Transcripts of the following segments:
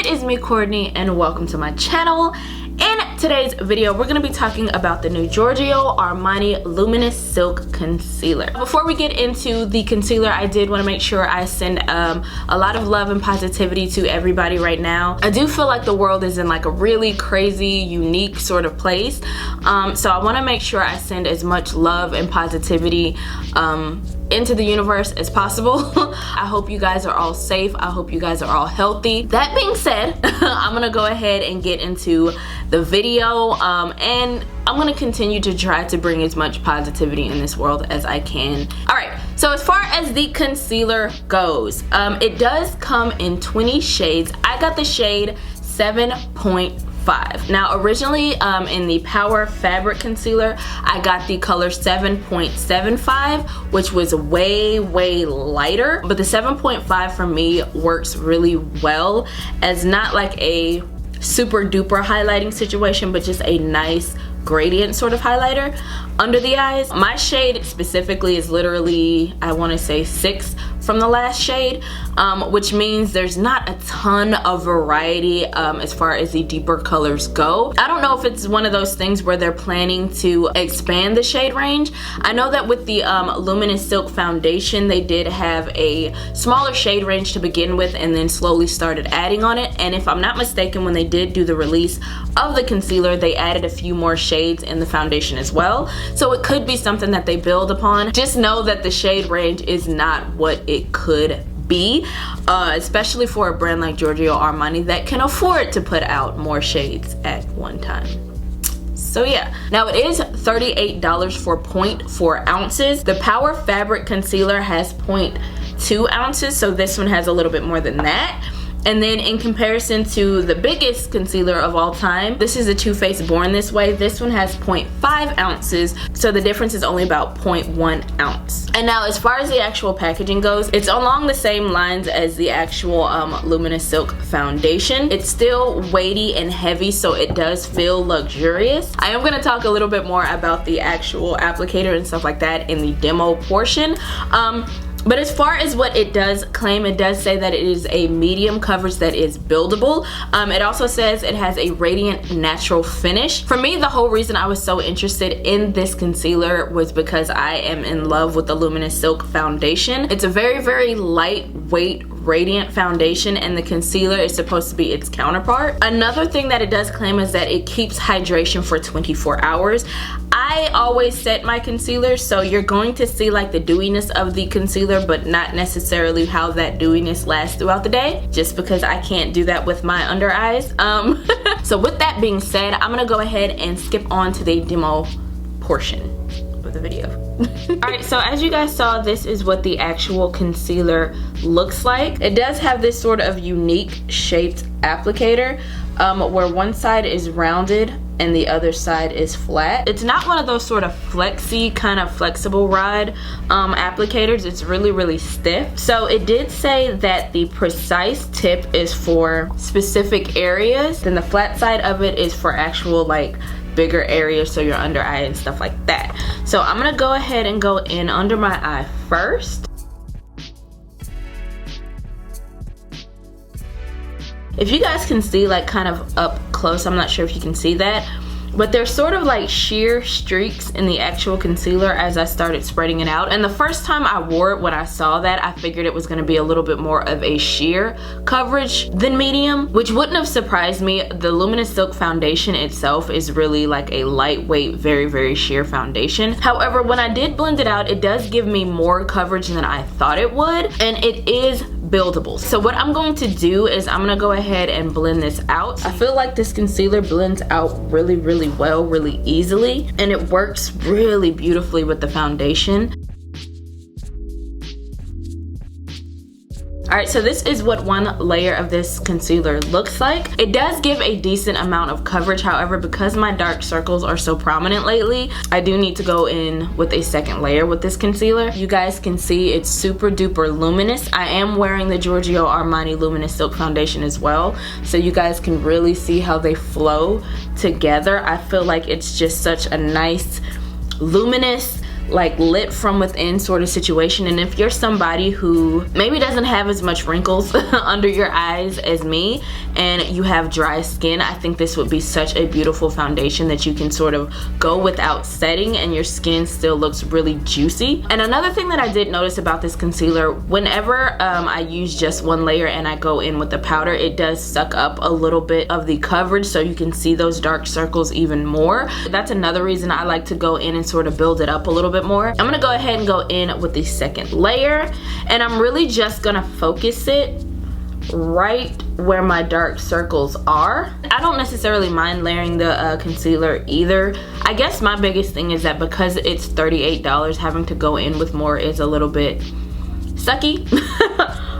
is me, Courtney, and welcome to my channel. In today's video, we're going to be talking about the new Giorgio Armani Luminous Silk Concealer. Before we get into the concealer, I did want to make sure I send a lot of love and positivity to everybody right now. I do feel like the world is in like a really crazy, unique sort of place. So I want to make sure I send as much love and positivity into the universe as possible. I hope you guys are all safe. I hope you guys are all healthy. That being said, I'm gonna go ahead and get into the video and I'm gonna continue to try to bring as much positivity in this world as I can. Alright, so as far as the concealer goes, it does come in 20 shades. I got the shade 7.5. Now originally in the Power Fabric Concealer, I got the color 7.75, which was way lighter, but the 7.5 for me works really well as not like a super duper highlighting situation, but just a nice gradient sort of highlighter under the eyes. My shade specifically is literally, I want to say 6 from the last shade, which means there's not a ton of variety as far as the deeper colors go. I don't know if it's one of those things where they're planning to expand the shade range. I know that with the Luminous Silk Foundation, they did have a smaller shade range to begin with and then slowly started adding on it. And if I'm not mistaken, when they did do the release of the concealer, they added a few more shades in the foundation as well. So it could be something that they build upon. Just know that the shade range is not what it could be, especially for a brand like Giorgio Armani that can afford to put out more shades at one time. So yeah, now it is $38 for 0.4 ounces. The Power Fabric Concealer has 0.2 ounces, so this one has a little bit more than that. And then in comparison to the biggest concealer of all time, this is a Too Faced Born This Way. This one has 0.5 ounces, so the difference is only about 0.1 ounce. And now as far as the actual packaging goes, it's along the same lines as the actual Luminous Silk Foundation. It's still weighty and heavy, so it does feel luxurious. I am going to talk a little bit more about the actual applicator and stuff like that in the demo portion. But as far as what it does claim, it does say that it is a medium coverage that is buildable. It also says it has a radiant natural finish. For me, the whole reason I was so interested in this concealer was because I am in love with the Luminous Silk Foundation. It's a very lightweight radiant foundation, and the concealer is supposed to be its counterpart. Another thing that it does claim is that it keeps hydration for 24 hours. I always set my concealer so you're going to see like the dewiness of the concealer, but not necessarily how that dewiness lasts throughout the day, just because I can't do that with my under eyes. So with that being said, I'm gonna go ahead and skip on to the demo portion of the video. Alright, so as you guys saw, this is what the actual concealer looks like. It does have this sort of unique shaped applicator where one side is rounded and the other side is flat. It's not one of those sort of flexy kind of flexible rod applicators. It's really stiff. So it did say that the precise tip is for specific areas, then the flat side of it is for actual like bigger areas, so your under eye and stuff like that. So I'm gonna go ahead and go in under my eye first. If you guys can see like kind of up close, I'm not sure if you can see that, but there's sort of like sheer streaks in the actual concealer as I started spreading it out. And the first time I wore it, when I saw that, I figured it was going to be a little bit more of a sheer coverage than medium, which wouldn't have surprised me. The Luminous Silk Foundation itself is really like a lightweight, very sheer foundation. However, when I did blend it out, it does give me more coverage than I thought it would, and it is buildable. So what I'm going to do is I'm gonna go ahead and blend this out. I feel like this concealer blends out really well, really easily, and it works really beautifully with the foundation. Alright, so this is what one layer of this concealer looks like. It does give a decent amount of coverage. However, because my dark circles are so prominent lately, I do need to go in with a second layer with this concealer. You guys can see it's super duper luminous. I am wearing the Giorgio Armani Luminous Silk Foundation as well, so you guys can really see how they flow together. I feel like it's just such a nice luminous like lit from within sort of situation. And if you're somebody who maybe doesn't have as much wrinkles under your eyes as me and you have dry skin, I think this would be such a beautiful foundation that you can sort of go without setting and your skin still looks really juicy. And another thing that I did notice about this concealer, whenever I use just one layer and I go in with the powder, it does suck up a little bit of the coverage so you can see those dark circles even more. That's another reason I like to go in and sort of build it up a little bit more. I'm gonna go ahead and go in with the second layer, and I'm really just gonna focus it right where my dark circles are. I don't necessarily mind layering the concealer either. I guess my biggest thing is that because it's $38, having to go in with more is a little bit sucky.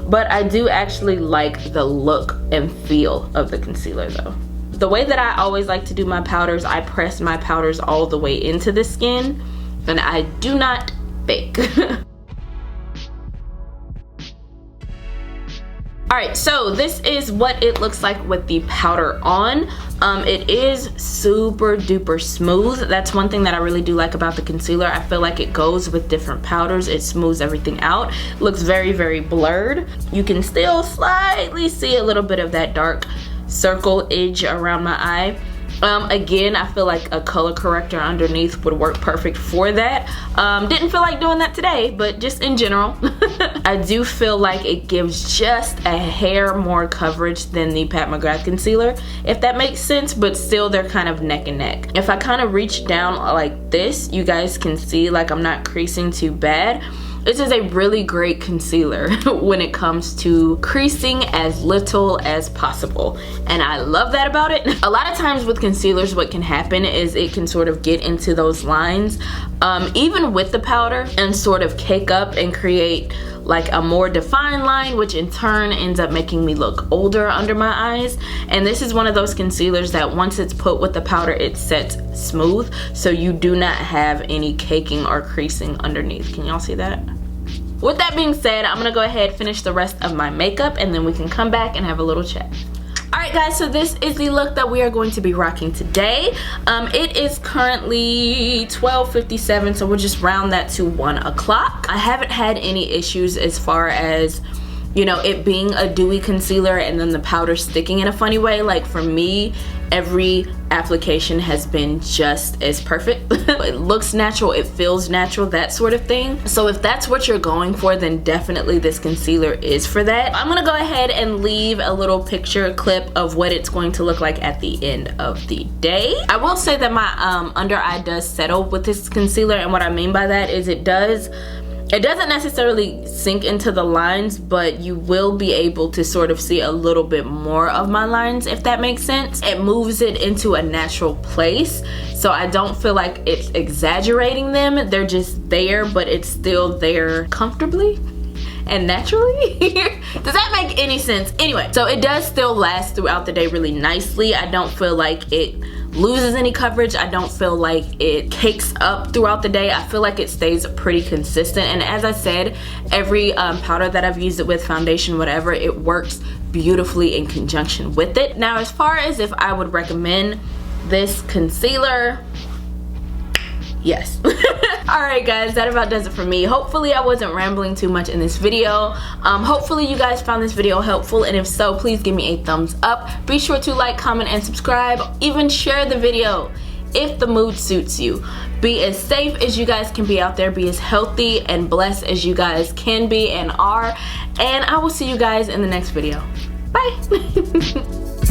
But I do actually like the look and feel of the concealer though. The way that I always like to do my powders, I press my powders all the way into the skin, and I do not bake. Alright, so this is what it looks like with the powder on. It is super duper smooth. That's one thing that I really do like about the concealer. I feel like it goes with different powders. It smooths everything out. It looks very, very blurred. You can still slightly see a little bit of that dark circle edge around my eye. Again, I feel like a color corrector underneath would work perfect for that. Didn't feel like doing that today, but just in general. I do feel like it gives just a hair more coverage than the Pat McGrath concealer, if that makes sense, but still they're kind of neck and neck. If I kind of reach down like this, you guys can see like I'm not creasing too bad. This is a really great concealer when it comes to creasing as little as possible, and I love that about it. A lot of times with concealers, what can happen is it can sort of get into those lines, even with the powder, and sort of cake up and create like a more defined line, which in turn ends up making me look older under my eyes. And this is one of those concealers that once it's put with the powder, it sets smooth, so you do not have any caking or creasing underneath. Can y'all see that? With that being said, I'm gonna go ahead, finish the rest of my makeup, and then we can come back and have a little chat. Alright guys, so this is the look that we are going to be rocking today. It is currently 12:57, so we'll just round that to 1 o'clock. I haven't had any issues as far as, you know, it being a dewy concealer and then the powder sticking in a funny way. Like for me, every application has been just as perfect. It looks natural, it feels natural, that sort of thing. So if that's what you're going for, then definitely this concealer is for that. I'm gonna go ahead and leave a little picture clip of what it's going to look like at the end of the day. I will say that my under eye does settle with this concealer, and what I mean by that is it doesn't necessarily sink into the lines, but you will be able to sort of see a little bit more of my lines, if that makes sense. It moves it into a natural place, so I don't feel like it's exaggerating them. They're just there, but it's still there comfortably and naturally. Does that make any sense? Anyway, so it does still last throughout the day really nicely. I don't feel like it loses any coverage. I don't feel like it cakes up throughout the day. I feel like it stays pretty consistent, and as I said, every powder that I've used it with, foundation, whatever, it works beautifully in conjunction with it. Now, as far as if I would recommend this concealer, yes. Alright guys, that about does it for me. Hopefully I wasn't rambling too much in this video. Hopefully you guys found this video helpful, and if so, please give me a thumbs up. Be sure to like, comment, and subscribe. Even share the video if the mood suits you. Be as safe as you guys can be out there. Be as healthy and blessed as you guys can be and are. And I will see you guys in the next video. Bye.